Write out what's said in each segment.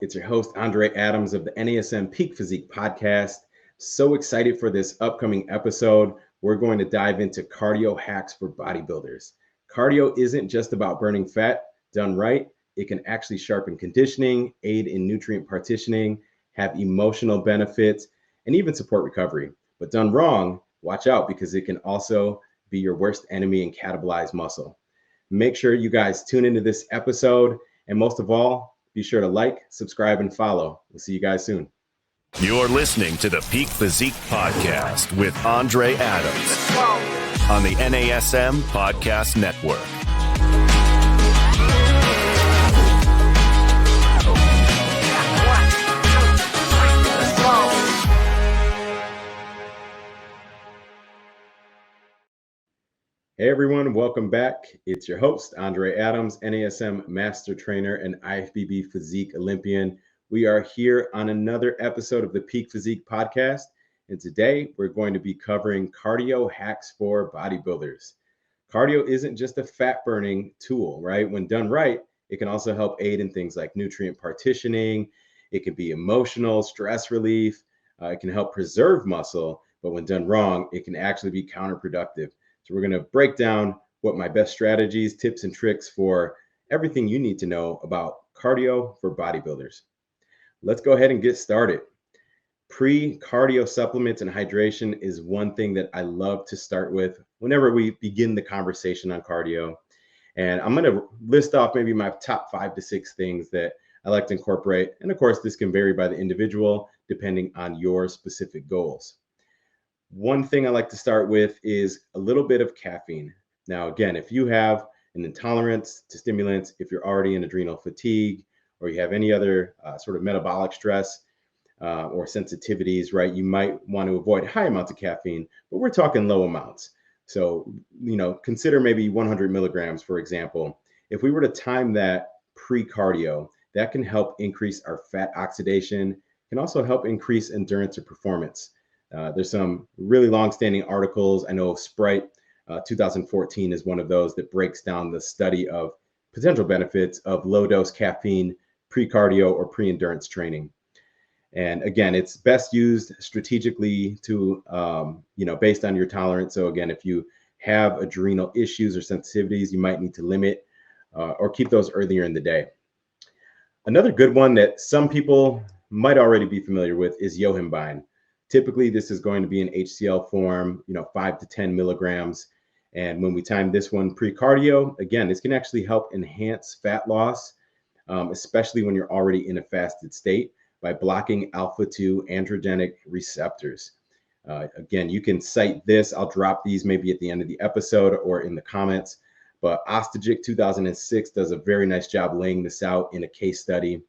It's your host, Andre Adams of the NASM Peak Physique Podcast. So excited for this upcoming episode. We're going to dive into cardio hacks for bodybuilders. Cardio isn't just about burning fat. Done right, it can actually sharpen conditioning, aid in nutrient partitioning, have emotional benefits, and even support recovery. But done wrong, watch out because it can also be your worst enemy and catabolize muscle. Make sure you guys tune into this episode, and most of all, be sure to like, subscribe, and follow. We'll see you guys soon. You're listening to the Peak Physique Podcast with Andre Adams on the NASM Podcast Network. Hey everyone, welcome back. It's your host, Andre Adams, NASM Master Trainer and IFBB Physique Olympian. We are here on another episode of the Peak Physique Podcast, and today we're going to be covering cardio hacks for bodybuilders. Cardio isn't just a fat-burning tool, right? When done right, it can also help aid in things like nutrient partitioning. It can be emotional, stress relief. It can help preserve muscle, but when done wrong, it can actually be counterproductive. So we're going to break down what my best strategies, tips, and tricks for everything you need to know about cardio for bodybuilders. Let's go ahead and get started. Pre-cardio supplements and hydration is one thing that I love to start with whenever we begin the conversation on cardio. And I'm going to list off maybe my top 5 to 6 things that I like to incorporate. And of course, this can vary by the individual depending on your specific goals. One thing I like to start with is a little bit of caffeine. Now, again, if you have an intolerance to stimulants, if you're already in adrenal fatigue, or you have any other sort of metabolic stress or sensitivities, right, you might want to avoid high amounts of caffeine, but we're talking low amounts. So, consider maybe 100 milligrams, for example. If we were to time that pre-cardio, that can help increase our fat oxidation, can also help increase endurance or performance. There's some really long-standing articles. I know Sprite 2014 is one of those that breaks down the study of potential benefits of low-dose caffeine pre-cardio or pre-endurance training. And again, it's best used strategically to, based on your tolerance. So again, if you have adrenal issues or sensitivities, you might need to limit or keep those earlier in the day. Another good one that some people might already be familiar with is yohimbine. Typically, this is going to be in HCl form, 5 to 10 milligrams. And when we time this one pre-cardio, again, this can actually help enhance fat loss, especially when you're already in a fasted state by blocking alpha-2 androgenic receptors. Again, you can cite this. I'll drop these maybe at the end of the episode or in the comments. But Ostajic 2006 does a very nice job laying this out in a case study.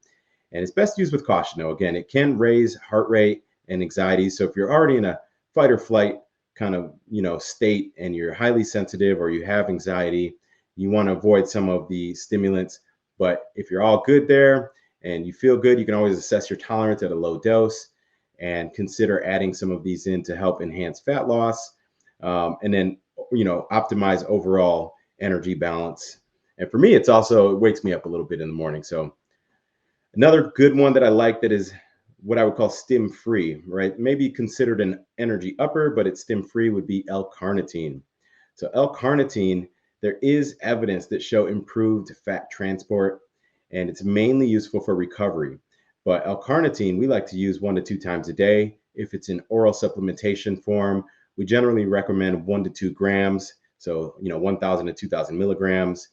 And it's best used with caution, though. Again, it can raise heart rate and anxiety. So if you're already in a fight or flight kind of, state and you're highly sensitive or you have anxiety, you want to avoid some of the stimulants. But if you're all good there and you feel good, you can always assess your tolerance at a low dose and consider adding some of these in to help enhance fat loss and then, optimize overall energy balance. And for me, it wakes me up a little bit in the morning. So another good one that I like that is what I would call stim-free, right? Maybe considered an energy upper, but it's stim-free would be L-carnitine. So L-carnitine, there is evidence that show improved fat transport, and it's mainly useful for recovery. But L-carnitine, we like to use 1 to 2 times a day. If it's in oral supplementation form, we generally recommend 1 to 2 grams. So, 1,000 to 2,000 milligrams.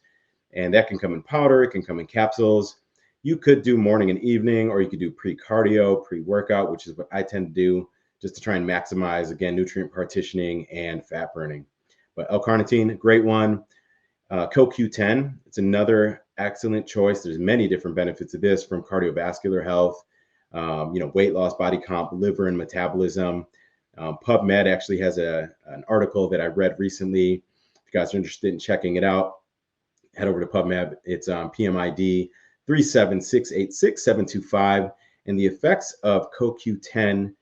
And that can come in powder, it can come in capsules. You could do morning and evening, or you could do pre-cardio, pre-workout, which is what I tend to do just to try and maximize, again, nutrient partitioning and fat burning. But L-carnitine, great one. CoQ10, it's another excellent choice. There's many different benefits of this, from cardiovascular health, weight loss, body comp, liver and metabolism. PubMed actually has an article that I read recently. If you guys are interested in checking it out, head over to PubMed. It's PMID 37686-725, and the effects of CoQ10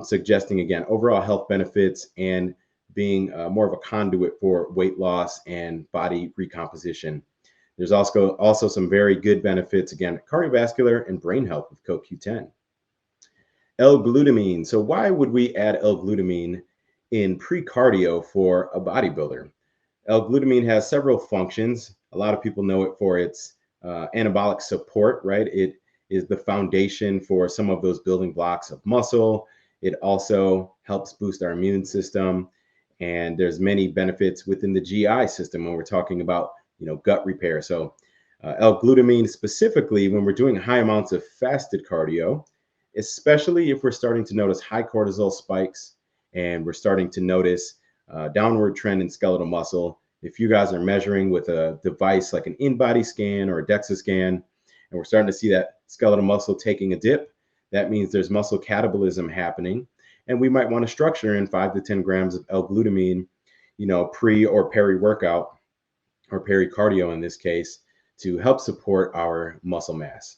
suggesting, again, overall health benefits and being more of a conduit for weight loss and body recomposition. There's also some very good benefits, again, cardiovascular and brain health with CoQ10. L-glutamine. So why would we add L-glutamine in pre-cardio for a bodybuilder? L-glutamine has several functions. A lot of people know it for its anabolic support, right? It is the foundation for some of those building blocks of muscle. It also helps boost our immune system. And there's many benefits within the GI system when we're talking about, gut repair. So L-glutamine specifically, when we're doing high amounts of fasted cardio, especially if we're starting to notice high cortisol spikes and we're starting to notice downward trend in skeletal muscle. If you guys are measuring with a device like an in-body scan or a DEXA scan, and we're starting to see that skeletal muscle taking a dip, that means there's muscle catabolism happening. And we might want to structure in 5 to 10 grams of L-glutamine, pre or peri-workout or peri-cardio in this case, to help support our muscle mass.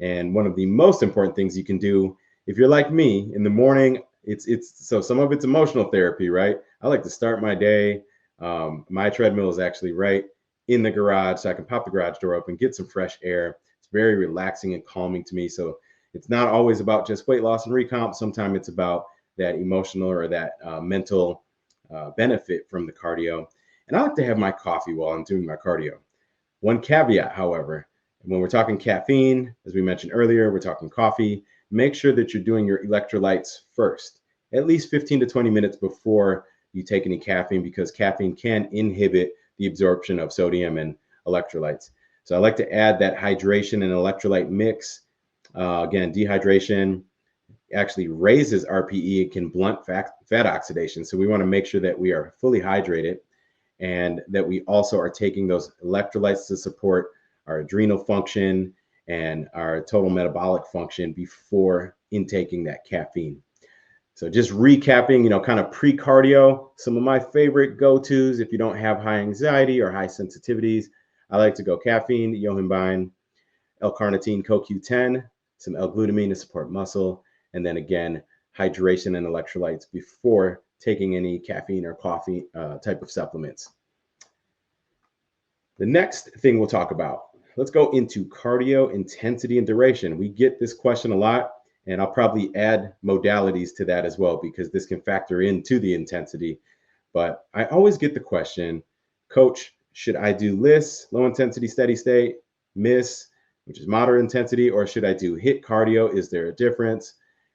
And one of the most important things you can do, if you're like me, in the morning, so some of it's emotional therapy, right? I like to start my day. My treadmill is actually right in the garage, so I can pop the garage door open, get some fresh air. It's very relaxing and calming to me. So it's not always about just weight loss and recomp. Sometimes it's about that emotional or that mental benefit from the cardio. And I like to have my coffee while I'm doing my cardio. One caveat, however, when we're talking caffeine, as we mentioned earlier, we're talking coffee, make sure that you're doing your electrolytes first, at least 15 to 20 minutes before you take any caffeine, because caffeine can inhibit the absorption of sodium and electrolytes. So I like to add that hydration and electrolyte mix. Again, dehydration actually raises RPE. It can blunt fat oxidation. So we want to make sure that we are fully hydrated and that we also are taking those electrolytes to support our adrenal function and our total metabolic function before intaking that caffeine. So just recapping, kind of pre-cardio, some of my favorite go-tos if you don't have high anxiety or high sensitivities. I like to go caffeine, yohimbine, L-carnitine, CoQ10, some L-glutamine to support muscle, and then again, hydration and electrolytes before taking any caffeine or coffee type of supplements. The next thing we'll talk about, let's go into cardio intensity and duration. We get this question a lot, and I'll probably add modalities to that as well, because this can factor into the intensity. But I always get the question, Coach, should I do LISS, low intensity, steady state, MISS, which is moderate intensity, or should I do HIIT cardio? Is there a difference?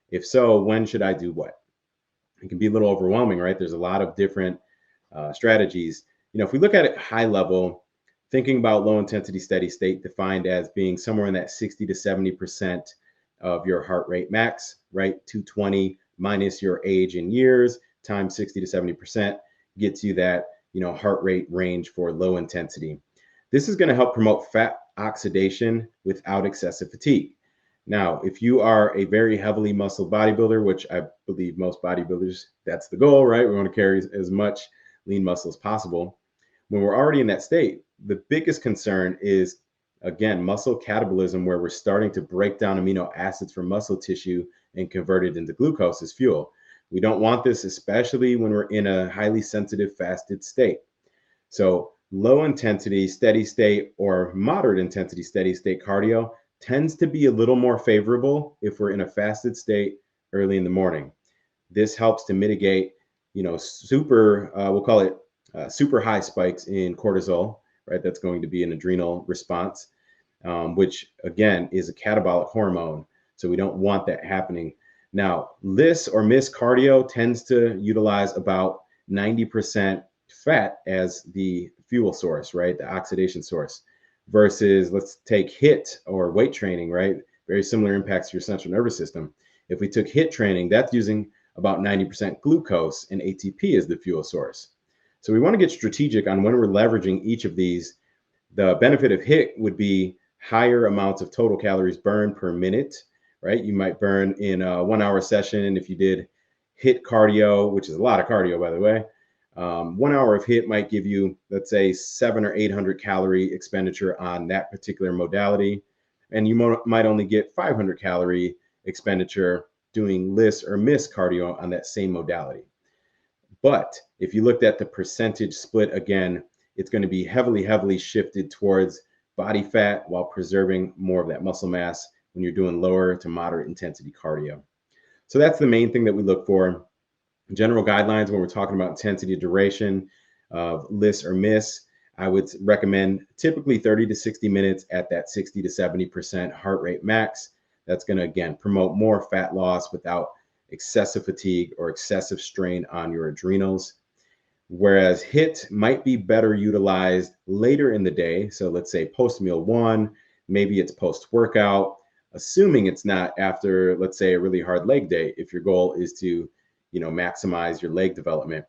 If so, when should I do what? It can be a little overwhelming, right? There's a lot of different strategies. If we look at it high level, thinking about low intensity steady state defined as being somewhere in that 60 to 70% of your heart rate max, right? 220 minus your age in years times 60 to 70% gets you that, heart rate range for low intensity. This is going to help promote fat oxidation without excessive fatigue. Now, if you are a very heavily muscle bodybuilder, which I believe most bodybuilders, that's the goal, right? We want to carry as much lean muscle as possible. When we're already in that state, the biggest concern is, again, muscle catabolism, where we're starting to break down amino acids from muscle tissue and convert it into glucose as fuel. We don't want this, especially when we're in a highly sensitive fasted state. So low intensity steady state or moderate intensity steady state cardio tends to be a little more favorable if we're in a fasted state early in the morning. This helps to mitigate, we'll call it super high spikes in cortisol, right? That's going to be an adrenal response, which again is a catabolic hormone. So we don't want that happening. Now, LISS or MISS cardio tends to utilize about 90% fat as the fuel source, right? The oxidation source, versus let's take HIIT or weight training, right? Very similar impacts to your central nervous system. If we took HIIT training, that's using about 90% glucose and ATP as the fuel source. So we want to get strategic on when we're leveraging each of these. The benefit of HIIT would be higher amounts of total calories burned per minute, right? You might burn in a 1 hour session. If you did HIIT cardio, which is a lot of cardio, by the way, 1 hour of HIIT might give you, let's say, 700 or 800 calorie expenditure on that particular modality. And you might only get 500 calorie expenditure doing LISS or MISS cardio on that same modality. But if you looked at the percentage split, again, it's going to be heavily shifted towards body fat while preserving more of that muscle mass when you're doing lower to moderate intensity cardio. So that's the main thing that we look for. General guidelines when we're talking about intensity duration of LISS or miss, I would recommend typically 30 to 60 minutes at that 60 to 70% heart rate max. That's going to, again, promote more fat loss without excessive fatigue or excessive strain on your adrenals. Whereas HIIT might be better utilized later in the day. So let's say post-meal one, maybe it's post-workout, assuming it's not after, let's say, a really hard leg day, if your goal is to maximize your leg development.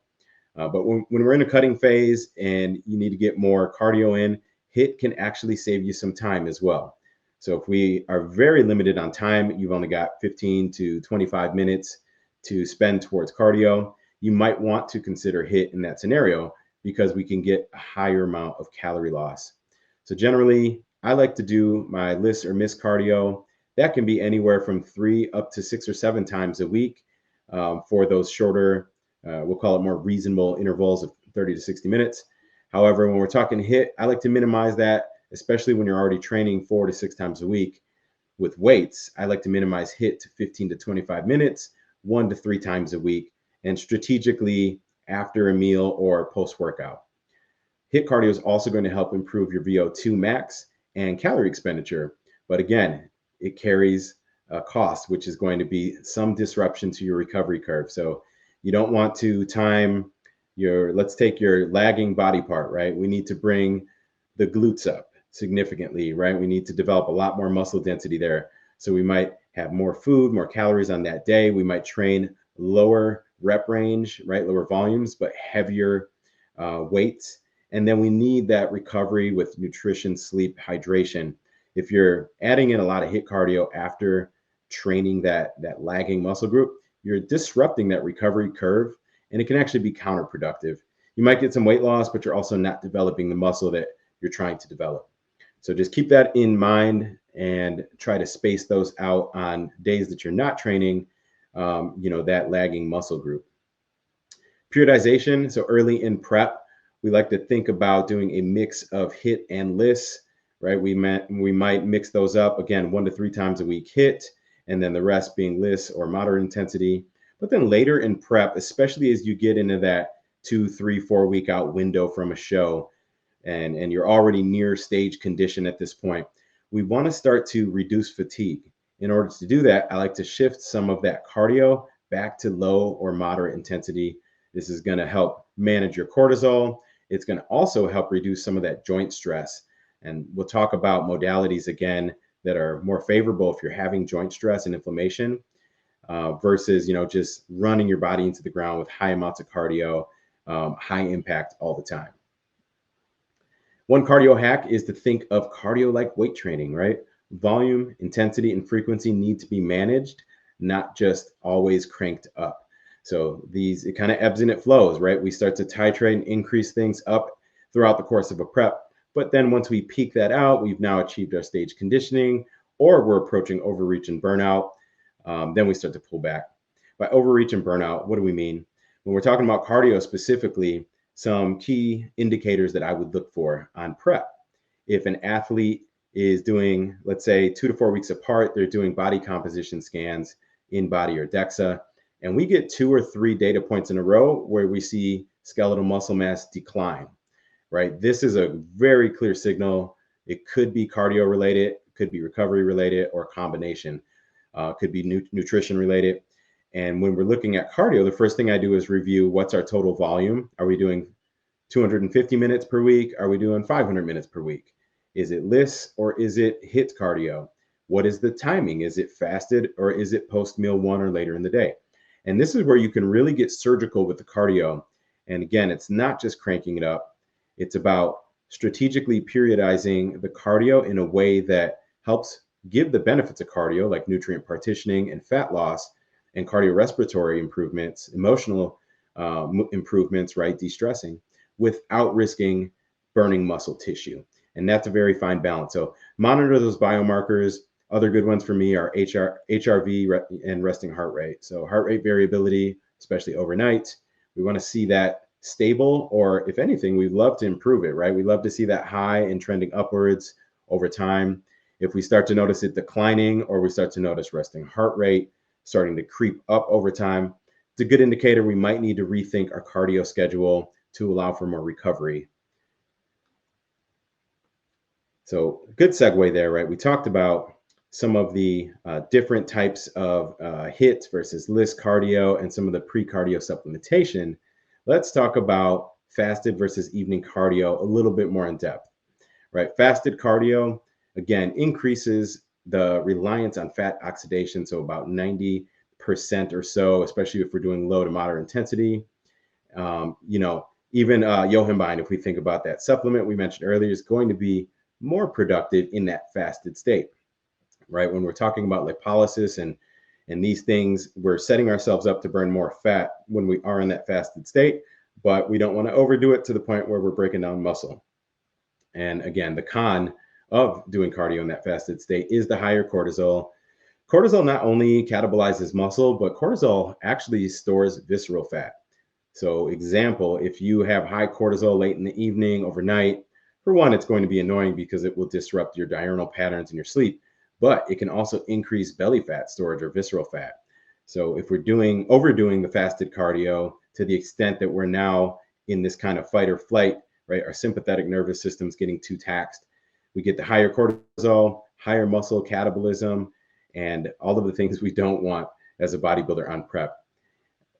But when we're in a cutting phase and you need to get more cardio in, HIIT can actually save you some time as well. So if we are very limited on time, you've only got 15 to 25 minutes to spend towards cardio, you might want to consider HIIT in that scenario because we can get a higher amount of calorie loss. So generally, I like to do my LISS or miss cardio. That can be anywhere from 3 up to 6 or 7 times a week for those shorter, we'll call it more reasonable intervals of 30 to 60 minutes. However, when we're talking HIIT, I like to minimize that, especially when you're already training 4 to 6 times a week. With weights, I like to minimize HIIT to 15 to 25 minutes, 1 to 3 times a week, and strategically after a meal or post-workout. HIIT cardio is also going to help improve your VO2 max and calorie expenditure. But again, it carries a cost, which is going to be some disruption to your recovery curve. So you don't want to time let's take your lagging body part, right? We need to bring the glutes up significantly, right? We need to develop a lot more muscle density there. So we might have more food, more calories on that day. We might train lower rep range, right? Lower volumes, but heavier weights. And then we need that recovery with nutrition, sleep, hydration. If you're adding in a lot of HIIT cardio after training that lagging muscle group, you're disrupting that recovery curve, and it can actually be counterproductive. You might get some weight loss, but you're also not developing the muscle that you're trying to develop. So just keep that in mind and try to space those out on days that you're not training that lagging muscle group. Periodization, so early in prep, we like to think about doing a mix of HIIT and LISS, right? We might mix those up, again, 1 to 3 times a week HIIT, and then the rest being LISS or moderate intensity. But then later in prep, especially as you get into that 2, 3, 4 week out window from a show, and you're already near stage condition at this point, we want to start to reduce fatigue. In order to do that, I like to shift some of that cardio back to low or moderate intensity. This is going to help manage your cortisol. It's going to also help reduce some of that joint stress. And we'll talk about modalities again that are more favorable if you're having joint stress and inflammation versus, just running your body into the ground with high amounts of cardio, high impact all the time. One cardio hack is to think of cardio like weight training, right? Volume, intensity, and frequency need to be managed, not just always cranked up. So it kind of ebbs and it flows, right? We start to titrate and increase things up throughout the course of a prep. But then once we peak that out, we've now achieved our stage conditioning, or we're approaching overreach and burnout. Then we start to pull back. By overreach and burnout, what do we mean? When we're talking about cardio specifically, some key indicators that I would look for on prep. If an athlete is doing, let's say, 2 to 4 weeks apart, they're doing body composition scans in body or DEXA, and we get 2 or 3 data points in a row where we see skeletal muscle mass decline, right? This is a very clear signal. It could be cardio related, could be recovery related, or a combination. Could be nutrition related. And when we're looking at cardio, the first thing I do is review what's our total volume. Are we doing 250 minutes per week? Are we doing 500 minutes per week? Is it LISS or is it HIIT cardio? What is the timing? Is it fasted or is it post-meal one or later in the day? And this is where you can really get surgical with the cardio. And again, it's not just cranking it up. It's about strategically periodizing the cardio in a way that helps give the benefits of cardio, like nutrient partitioning and fat loss and cardiorespiratory improvements, emotional improvements, right? De-stressing, without risking burning muscle tissue. And that's a very fine balance. So monitor those biomarkers. Other good ones for me are HRV and resting heart rate. So heart rate variability, especially overnight. We want to see that stable, or if anything, we'd love to improve it, right? We'd love to see that high and trending upwards over time. If we start to notice it declining, or we start to notice resting heart rate starting to creep up over time, it's a good indicator we might need to rethink our cardio schedule to allow for more recovery. So good segue there, right? We talked about some of the different types of HIIT versus LISSS cardio and some of the pre-cardio supplementation. Let's talk about fasted versus evening cardio a little bit more in depth, right? Fasted cardio, again, increases the reliance on fat oxidation, so about 90% or so, especially if we're doing low to moderate intensity. Even yohimbine, if we think about that supplement we mentioned earlier, is going to be more productive in that fasted state, right? When we're talking about lipolysis and these things, we're setting ourselves up to burn more fat when we are in that fasted state, but we don't want to overdo it to the point where we're breaking down muscle. And again, the con of doing cardio in that fasted state is the higher cortisol. Cortisol not only catabolizes muscle, but cortisol actually stores visceral fat. So example, if you have high cortisol late in the evening, overnight, for one, it's going to be annoying because it will disrupt your diurnal patterns in your sleep, but it can also increase belly fat storage or visceral fat. So if we're overdoing the fasted cardio to the extent that we're now in this kind of fight or flight, right? Our sympathetic nervous system's getting too taxed. We get the higher cortisol, higher muscle catabolism, and all of the things we don't want as a bodybuilder on prep.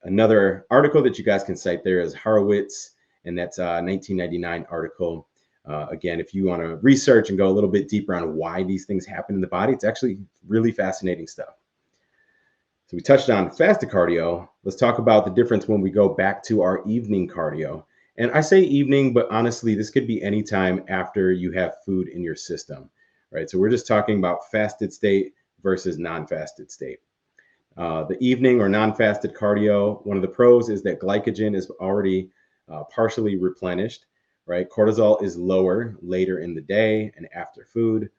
Another article that you guys can cite there is Horowitz, and that's a 1999 article. Again, if you want to research and go a little bit deeper on why these things happen in the body, it's actually really fascinating stuff. So we touched on fasted cardio. Let's talk about the difference when we go back to our evening cardio. And I say evening, but honestly, this could be any time after you have food in your system, right? So we're just talking about fasted state versus non-fasted state. The evening or non-fasted cardio, one of the pros is that glycogen is already partially replenished, right? Cortisol is lower later in the day and after food.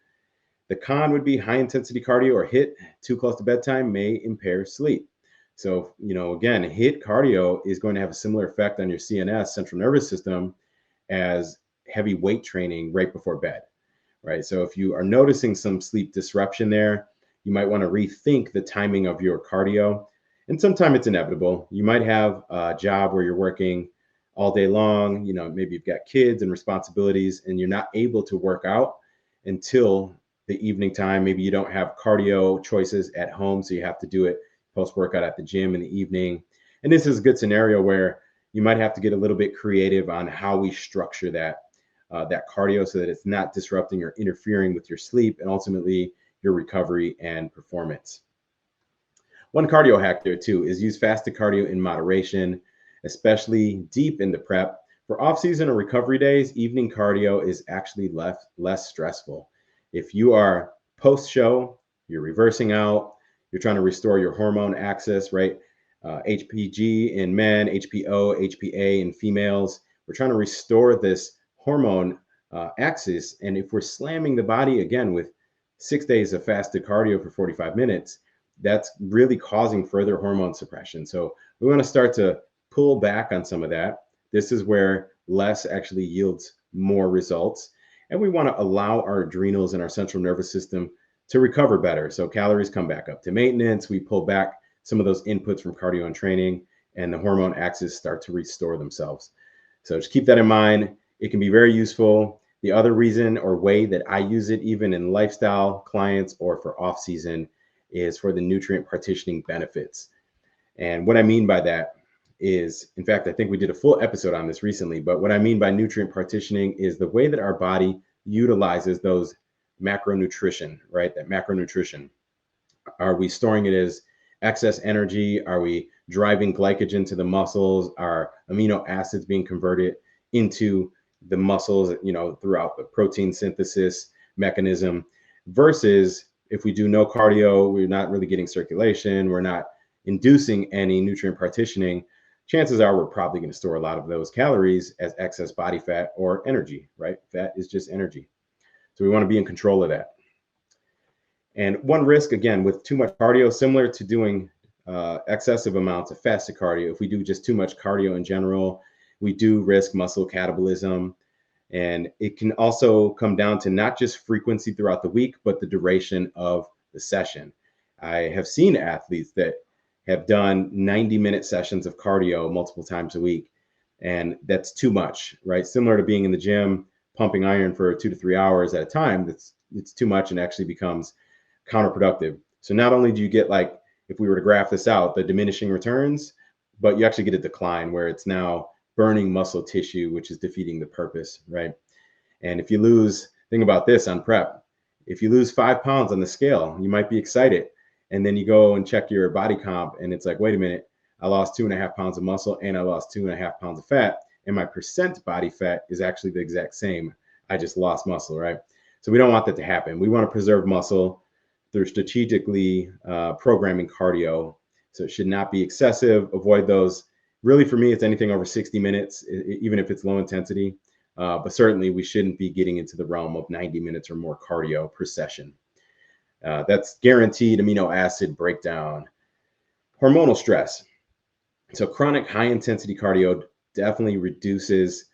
The con would be high intensity cardio or HIIT too close to bedtime may impair sleep. So, again, HIIT cardio is going to have a similar effect on your CNS, central nervous system, as heavy weight training right before bed, right? So if you are noticing some sleep disruption there, you might want to rethink the timing of your cardio. And sometimes it's inevitable. You might have a job where you're working all day long, maybe you've got kids and responsibilities and you're not able to work out until the evening time. Maybe you don't have cardio choices at home, so you have to do it post-workout at the gym in the evening. And this is a good scenario where you might have to get a little bit creative on how we structure that cardio so that it's not disrupting or interfering with your sleep and ultimately your recovery and performance. One cardio hack there too is use fasted cardio in moderation, especially deep in the prep. For off-season or recovery days, evening cardio is actually less stressful. If you are post-show, you're reversing out, you're trying to restore your hormone axis, right? HPG in men, HPO, HPA in females. We're trying to restore this hormone axis. And if we're slamming the body again with 6 days of fasted cardio for 45 minutes, that's really causing further hormone suppression. So we want to start to pull back on some of that. This is where less actually yields more results. And we want to allow our adrenals and our central nervous system to recover better. So calories come back up to maintenance. We pull back some of those inputs from cardio and training, and the hormone axis start to restore themselves. So just keep that in mind. It can be very useful. The other reason or way that I use it, even in lifestyle clients or for off-season, is for the nutrient partitioning benefits. And what I mean by that is, in fact, I think we did a full episode on this recently, but what I mean by nutrient partitioning is the way that our body utilizes those macronutrition, right? That macronutrition. Are we storing it as excess energy? Are we driving glycogen to the muscles? Are amino acids being converted into the muscles, throughout the protein synthesis mechanism? Versus if we do no cardio, we're not really getting circulation, we're not inducing any nutrient partitioning, chances are we're probably going to store a lot of those calories as excess body fat or energy, right? Fat is just energy. So we want to be in control of that. And one risk, again, with too much cardio, similar to doing excessive amounts of fasted cardio, if we do just too much cardio in general, we do risk muscle catabolism. And it can also come down to not just frequency throughout the week, but the duration of the session. I have seen athletes that have done 90-minute sessions of cardio multiple times a week, and that's too much, right? Similar to being in the gym, pumping iron for 2 to 3 hours at a time, it's too much and actually becomes counterproductive. So not only do you get, like, if we were to graph this out, the diminishing returns, but you actually get a decline where it's now burning muscle tissue, which is defeating the purpose, right? And if you lose, think about this on prep. If you lose 5 pounds on the scale, you might be excited. And then you go and check your body comp and it's like, wait a minute, I lost 2.5 pounds of muscle and I lost 2.5 pounds of fat. And my percent body fat is actually the exact same. I just lost muscle, right? So we don't want that to happen. We want to preserve muscle through strategically programming cardio. So it should not be excessive. Avoid those. Really, for me, it's anything over 60 minutes, even if it's low intensity. But certainly we shouldn't be getting into the realm of 90 minutes or more cardio per session. That's guaranteed amino acid breakdown. Hormonal stress. So chronic high intensity cardio definitely reduces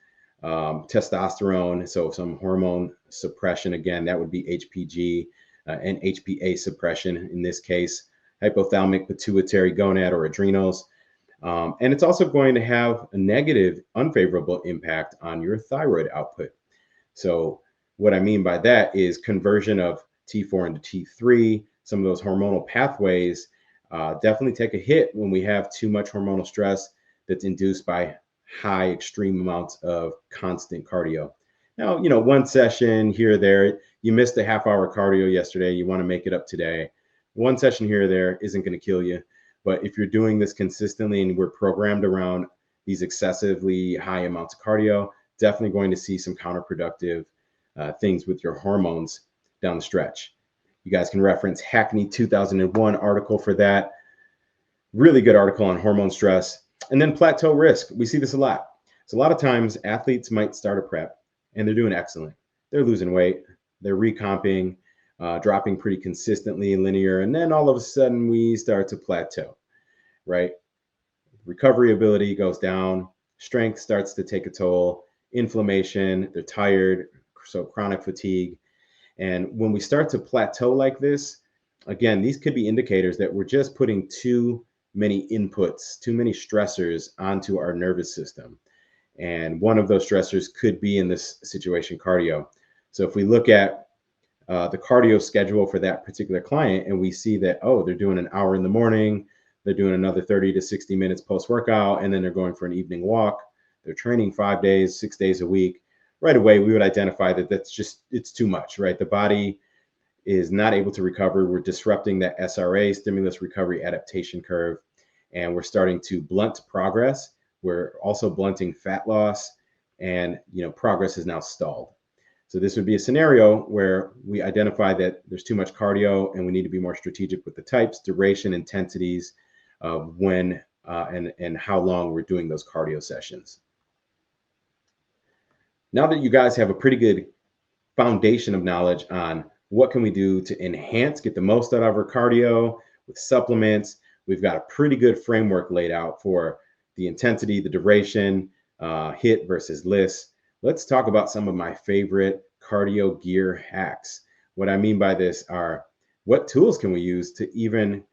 testosterone. So some hormone suppression, again, that would be HPG and HPA suppression in this case, hypothalamic pituitary gonad or adrenals. And it's also going to have a negative, unfavorable impact on your thyroid output. So what I mean by that is conversion of T4 into T3. Some of those hormonal pathways definitely take a hit when we have too much hormonal stress that's induced by high extreme amounts of constant cardio. Now, one session here or there, you missed a half-hour cardio yesterday, you want to make it up today. One session here or there isn't going to kill you. But if you're doing this consistently and we're programmed around these excessively high amounts of cardio, definitely going to see some counterproductive things with your hormones down the stretch. You guys can reference Hackney 2001 article for that. Really good article on hormone stress. And then plateau risk. We see this a lot. So a lot of times athletes might start a prep and they're doing excellent. They're losing weight. They're recomping, dropping pretty consistently linear. And then all of a sudden we start to plateau, right? Recovery ability goes down. Strength starts to take a toll. Inflammation, they're tired. So chronic fatigue. And when we start to plateau like this, again, these could be indicators that we're just putting too many inputs, too many stressors onto our nervous system. And one of those stressors could be, in this situation, cardio. So if we look at the cardio schedule for that particular client and we see that, oh, they're doing an hour in the morning, they're doing another 30 to 60 minutes post-workout, and then they're going for an evening walk, they're training 5 days, 6 days a week, right away, we would identify that it's too much, right? The body is not able to recover. We're disrupting that SRA, stimulus recovery adaptation curve, and we're starting to blunt progress. We're also blunting fat loss, and progress is now stalled. So this would be a scenario where we identify that there's too much cardio and we need to be more strategic with the types, duration, intensities of when and how long we're doing those cardio sessions. Now that you guys have a pretty good foundation of knowledge on what can we do to enhance, get the most out of our cardio with supplements, we've got a pretty good framework laid out for the intensity, the duration, HIIT versus LISSS. Let's talk about some of my favorite cardio gear hacks. What I mean by this are, what tools can we use to even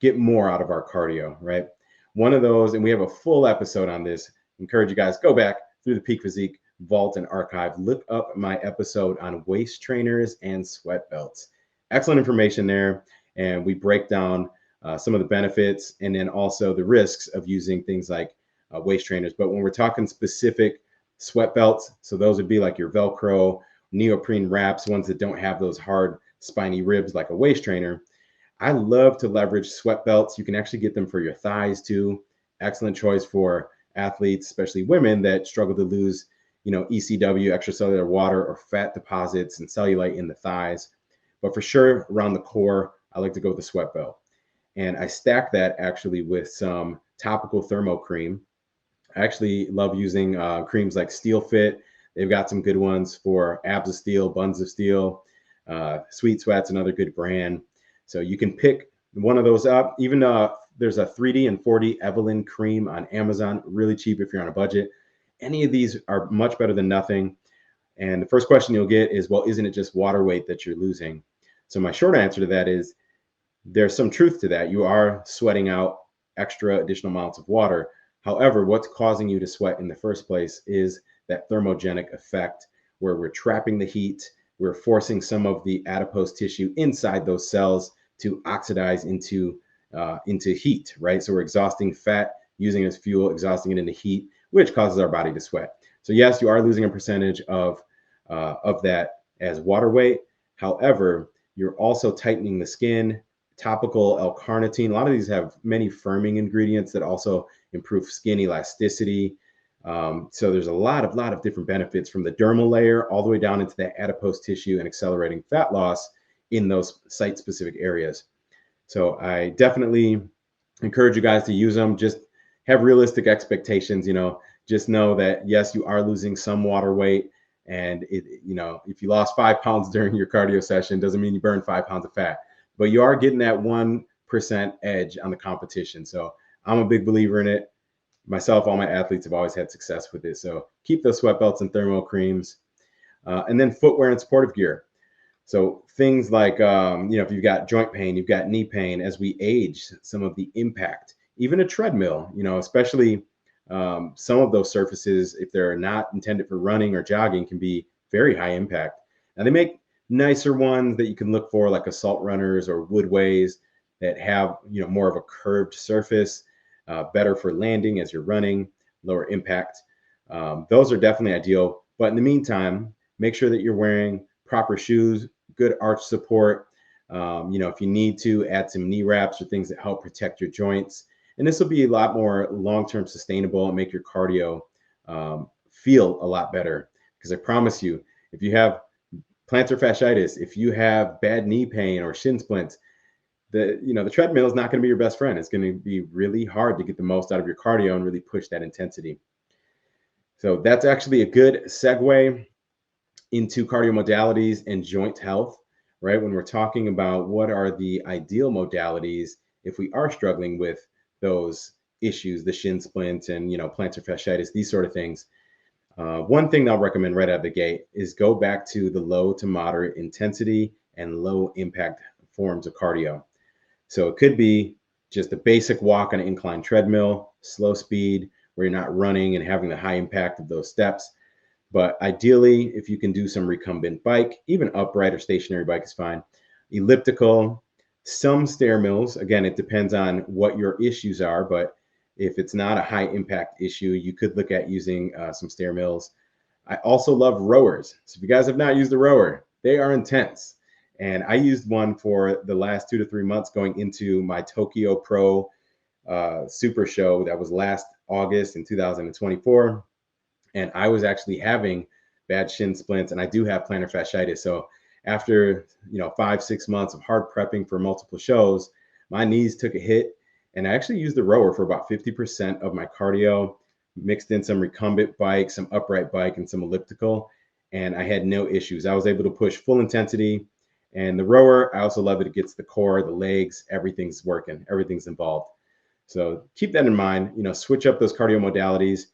get more out of our cardio, right? One of those, and we have a full episode on this, encourage you guys, go back through the Peak Physique vault and archive, look up my episode on waist trainers and sweat belts. Excellent information there. And we break down some of the benefits and then also the risks of using things like waist trainers. But when we're talking specific sweat belts, so those would be like your Velcro, neoprene wraps, ones that don't have those hard spiny ribs like a waist trainer. I love to leverage sweat belts. You can actually get them for your thighs too. Excellent choice for athletes, especially women that struggle to lose ECW, extracellular water, or fat deposits and cellulite in the thighs. But for sure, around the core, I like to go with the sweat belt. And I stack that actually with some topical thermo cream. I actually love using creams like Steel Fit. They've got some good ones for abs of steel, buns of steel. Sweet Sweat's another good brand. So you can pick one of those up. Even there's a 3D and 4D Evelyn cream on Amazon, really cheap if you're on a budget. Any of these are much better than nothing. And the first question you'll get is, well, isn't it just water weight that you're losing? So my short answer to that is there's some truth to that. You are sweating out extra additional amounts of water. However, what's causing you to sweat in the first place is that thermogenic effect, where we're trapping the heat, we're forcing some of the adipose tissue inside those cells to oxidize into heat, right? So we're exhausting fat, using it as fuel, exhausting it into heat, which causes our body to sweat. So yes, you are losing a percentage of that as water weight. However, you're also tightening the skin. Topical L-carnitine, a lot of these have many firming ingredients that also improve skin elasticity. So there's a lot of different benefits from the dermal layer all the way down into that adipose tissue and accelerating fat loss in those site-specific areas. So I definitely encourage you guys to use them. Just have realistic expectations. Just know that yes, you are losing some water weight, and if you lost 5 pounds during your cardio session, doesn't mean you burn 5 pounds of fat, but you are getting that 1% edge on the competition. So I'm a big believer in it. Myself, all my athletes have always had success with it. So keep those sweat belts and thermal creams, and then footwear and supportive gear. So things like, if you've got joint pain, you've got knee pain, as we age, some of the impact, even a treadmill, especially some of those surfaces, if they're not intended for running or jogging, can be very high impact. Now they make nicer ones that you can look for, like assault runners or woodways that have, more of a curved surface, better for landing as you're running, lower impact. Those are definitely ideal. But in the meantime, make sure that you're wearing proper shoes, good arch support. If you need to, add some knee wraps or things that help protect your joints. And this will be a lot more long-term sustainable and make your cardio feel a lot better. Because I promise you, if you have plantar fasciitis, if you have bad knee pain or shin splints, the treadmill is not going to be your best friend. It's going to be really hard to get the most out of your cardio and really push that intensity. So that's actually a good segue into cardio modalities and joint health, right? When we're talking about what are the ideal modalities if we are struggling with those issues, the shin splint and, plantar fasciitis, these sort of things. One thing I'll recommend right out of the gate is go back to the low to moderate intensity and low impact forms of cardio. So it could be just a basic walk on an incline treadmill, slow speed, where you're not running and having the high impact of those steps. But ideally, if you can do some recumbent bike, even upright or stationary bike is fine. Elliptical, some stair mills. Again, it depends on what your issues are, but if it's not a high impact issue, you could look at using some stair mills. I also love rowers. So if you guys have not used a rower, they are intense. And I used one for the last 2 to 3 months going into my Tokyo Pro Super Show that was last August in 2024. And I was actually having bad shin splints, and I do have plantar fasciitis. So after 5-6 months of hard prepping for multiple shows, my knees took a hit, and I actually used the rower for about 50% of my cardio, mixed in some recumbent bike, some upright bike, and some elliptical, and I had no issues. I was able to push full intensity. And the rower, I also love it. It gets the core, the legs, everything's working, everything's involved. So keep that in mind, switch up those cardio modalities.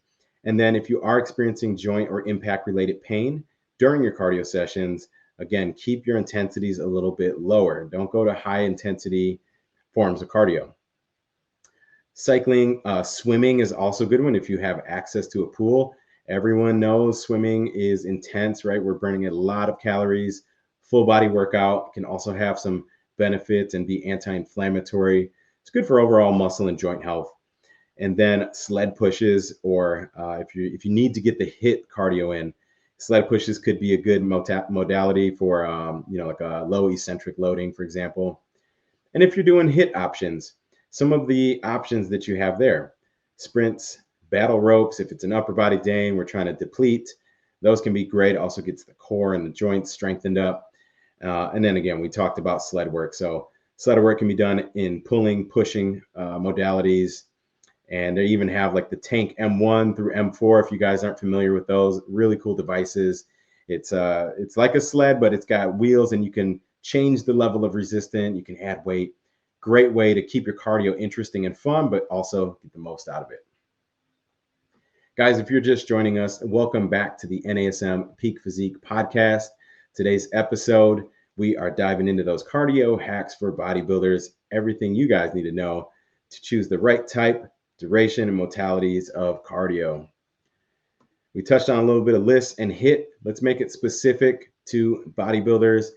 And then if you are experiencing joint or impact related pain during your cardio sessions, again, keep your intensities a little bit lower. Don't go to high intensity forms of cardio. Cycling, swimming is also a good one if you have access to a pool. Everyone knows swimming is intense, right? We're burning a lot of calories. Full body workout can also have some benefits and be anti-inflammatory. It's good for overall muscle and joint health. And then sled pushes, or if you need to get the HIIT cardio in, sled pushes could be a good modality for like a low eccentric loading, for example. And if you're doing HIIT options, some of the options that you have there, sprints, battle ropes, if it's an upper body day and we're trying to deplete, those can be great. Also gets the core and the joints strengthened up. And then again, we talked about sled work. So sled work can be done in pulling, pushing modalities. And they even have like the Tank M1 through M4. If you guys aren't familiar with those, really cool devices. It's like a sled, but it's got wheels and you can change the level of resistance. You can add weight. Great way to keep your cardio interesting and fun, but also get the most out of it. Guys, if you're just joining us, welcome back to the NASM Peak Physique Podcast. Today's episode, we are diving into those cardio hacks for bodybuilders, everything you guys need to know to choose the right type, duration, and modalities of cardio. We touched on a little bit of LISSS and HIIT. Let's make it specific to bodybuilders.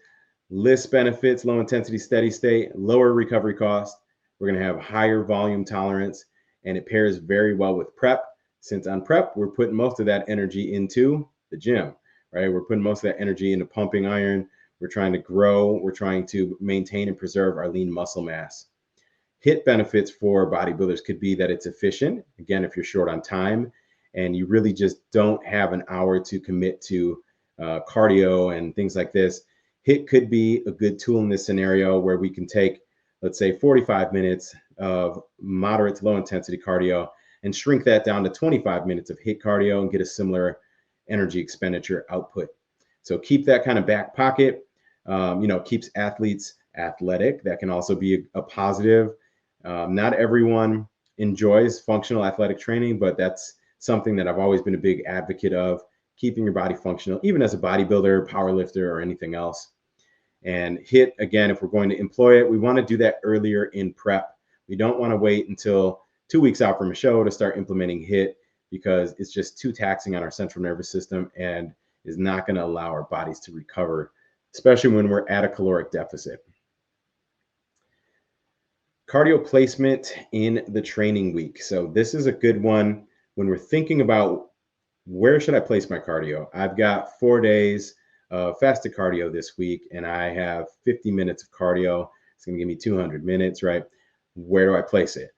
LISSS benefits, low intensity, steady state, lower recovery cost. We're going to have higher volume tolerance, and it pairs very well with prep. Since on prep, we're putting most of that energy into the gym, right? We're putting most of that energy into pumping iron. We're trying to grow. We're trying to maintain and preserve our lean muscle mass. HIIT benefits for bodybuilders could be that it's efficient. Again, if you're short on time and you really just don't have an hour to commit to cardio and things like this, HIIT could be a good tool in this scenario where we can take, let's say, 45 minutes of moderate to low intensity cardio and shrink that down to 25 minutes of HIIT cardio and get a similar energy expenditure output. So keep that kind of back pocket, keeps athletes athletic. That can also be a positive. Not everyone enjoys functional athletic training, but that's something that I've always been a big advocate of, keeping your body functional, even as a bodybuilder, powerlifter, or anything else. And HIIT, again, if we're going to employ it, we want to do that earlier in prep. We don't want to wait until 2 weeks out from a show to start implementing HIIT because it's just too taxing on our central nervous system and is not going to allow our bodies to recover, especially when we're at a caloric deficit. Cardio placement in the training week. So this is a good one when we're thinking about where should I place my cardio. I've got 4 days of fasted cardio this week, and I have 50 minutes of cardio. It's going to give me 200 minutes, right? Where do I place it?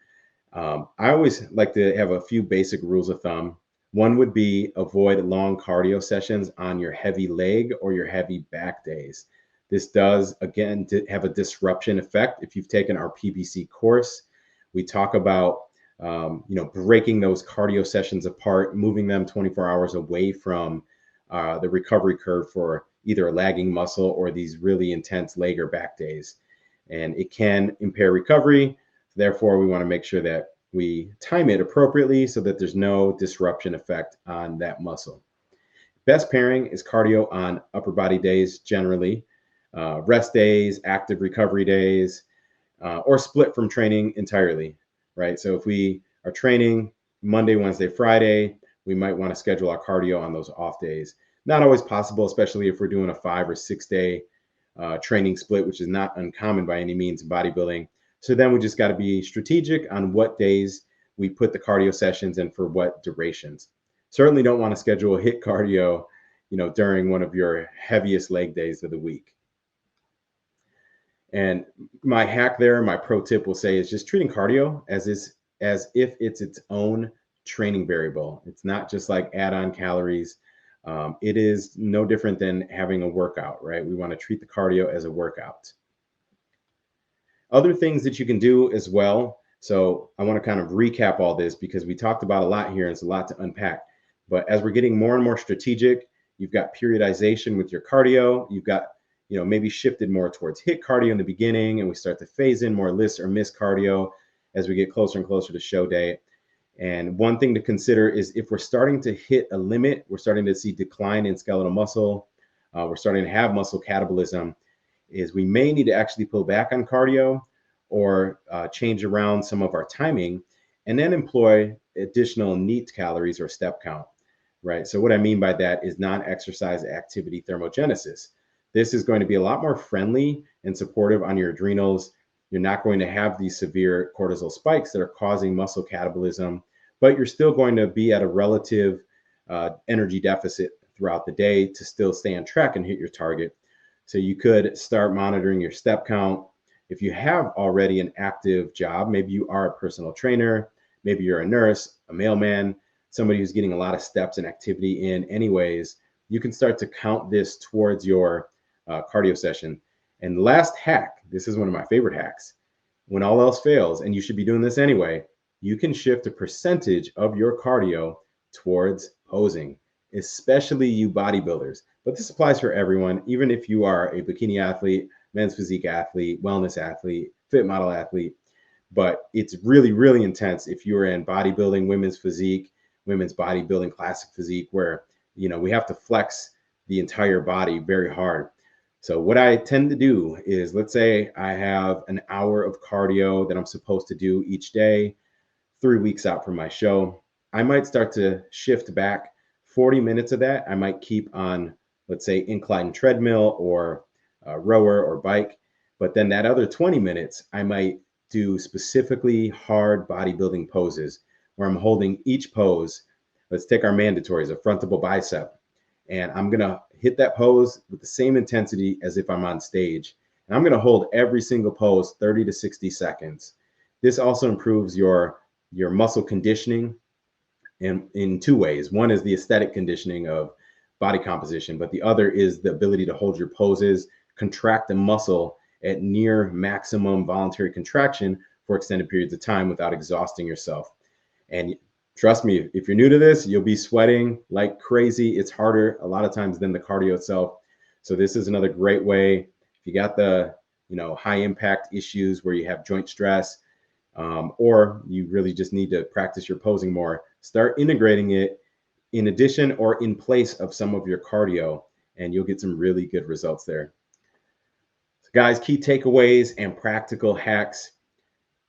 I always like to have a few basic rules of thumb. One would be avoid long cardio sessions on your heavy leg or your heavy back days. This does, again, have a disruption effect. If you've taken our PBC course, we talk about, breaking those cardio sessions apart, moving them 24 hours away from the recovery curve for either a lagging muscle or these really intense leg or back days. And it can impair recovery. Therefore, we want to make sure that we time it appropriately so that there's no disruption effect on that muscle. Best pairing is cardio on upper body days generally, rest days, active recovery days, or split from training entirely, right? So if we are training Monday, Wednesday, Friday, we might want to schedule our cardio on those off days. Not always possible, especially if we're doing a 5 or 6 day training split, which is not uncommon by any means in bodybuilding. So then we just got to be strategic on what days we put the cardio sessions and for what durations. Certainly don't want to schedule a HIIT cardio, during one of your heaviest leg days of the week. And my hack there, my pro tip will say is just treating cardio as if it's its own training variable. It's not just like add-on calories. It is no different than having a workout, right? We want to treat the cardio as a workout. Other things that you can do as well. So I want to kind of recap all this because we talked about a lot here and it's a lot to unpack. But as we're getting more and more strategic, you've got periodization with your cardio. You've got, maybe shifted more towards HIIT cardio in the beginning, and we start to phase in more LISSS or miss cardio as we get closer and closer to show day. And one thing to consider is if we're starting to hit a limit, we're starting to see decline in skeletal muscle, we're starting to have muscle catabolism, is we may need to actually pull back on cardio or change around some of our timing and then employ additional NEAT calories or step count, right? So what I mean by that is non-exercise activity thermogenesis. This is going to be a lot more friendly and supportive on your adrenals. You're not going to have these severe cortisol spikes that are causing muscle catabolism, but you're still going to be at a relative energy deficit throughout the day to still stay on track and hit your target. So you could start monitoring your step count. If you have already an active job, maybe you are a personal trainer, maybe you're a nurse, a mailman, somebody who's getting a lot of steps and activity in anyways, you can start to count this towards your cardio session. And the last hack, this is one of my favorite hacks. When all else fails, and you should be doing this anyway, you can shift a percentage of your cardio towards posing, especially you bodybuilders. But this applies for everyone, even if you are a bikini athlete, men's physique athlete, wellness athlete, fit model athlete. But it's really, really intense if you're in bodybuilding, women's physique, women's bodybuilding classic physique where, we have to flex the entire body very hard. So what I tend to do is, let's say I have an hour of cardio that I'm supposed to do each day, 3 weeks out from my show. I might start to shift back 40 minutes of that. I might keep on, let's say, incline treadmill or rower or bike. But then that other 20 minutes, I might do specifically hard bodybuilding poses where I'm holding each pose. Let's take our mandatories, a frontable bicep. And I'm going to hit that pose with the same intensity as if I'm on stage. And I'm going to hold every single pose 30 to 60 seconds. This also improves your muscle conditioning in two ways. One is the aesthetic conditioning of body composition, but the other is the ability to hold your poses, contract the muscle at near maximum voluntary contraction for extended periods of time without exhausting yourself. And trust me, if you're new to this, you'll be sweating like crazy. It's harder a lot of times than the cardio itself. So this is another great way. If you got the, high impact issues where you have joint stress, or you really just need to practice your posing more, start integrating it in addition or in place of some of your cardio, and you'll get some really good results there. So guys, key takeaways and practical hacks.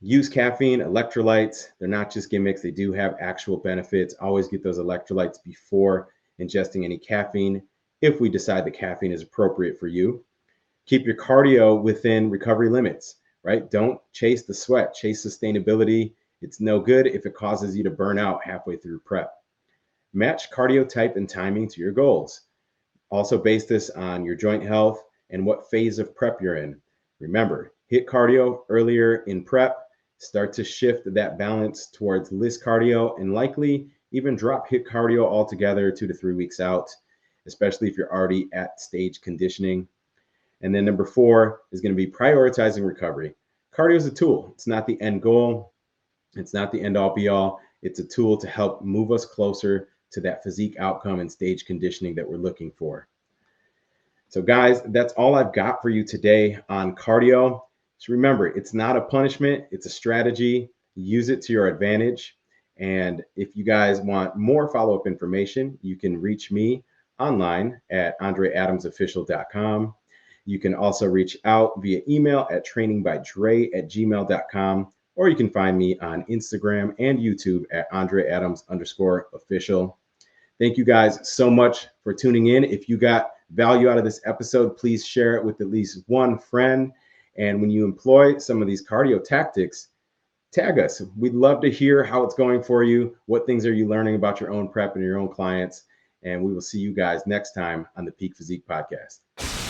Use caffeine, electrolytes. They're not just gimmicks. They do have actual benefits. Always get those electrolytes before ingesting any caffeine if we decide that caffeine is appropriate for you. Keep your cardio within recovery limits, right? Don't chase the sweat, chase sustainability. It's no good if it causes you to burn out halfway through prep. Match cardio type and timing to your goals. Also base this on your joint health and what phase of prep you're in. Remember, hit cardio earlier in prep. Start to shift that balance towards LISSS cardio, and likely even drop HIIT cardio altogether 2 to 3 weeks out, especially if you're already at stage conditioning. And then number 4 is going to be prioritizing recovery. Cardio is a tool. It's not the end goal. It's not the end all be all. It's a tool to help move us closer to that physique outcome and stage conditioning that we're looking for. So guys, that's all I've got for you today on cardio. So remember, it's not a punishment, it's a strategy. Use it to your advantage. And if you guys want more follow-up information, you can reach me online at andreadamsofficial.com. You can also reach out via email at trainingbydre@gmail.com, or you can find me on Instagram and YouTube at andreadams_official. Thank you guys so much for tuning in. If you got value out of this episode, please share it with at least one friend. And when you employ some of these cardio tactics, tag us. We'd love to hear how it's going for you. What things are you learning about your own prep and your own clients? And we will see you guys next time on the Peak Physique Podcast.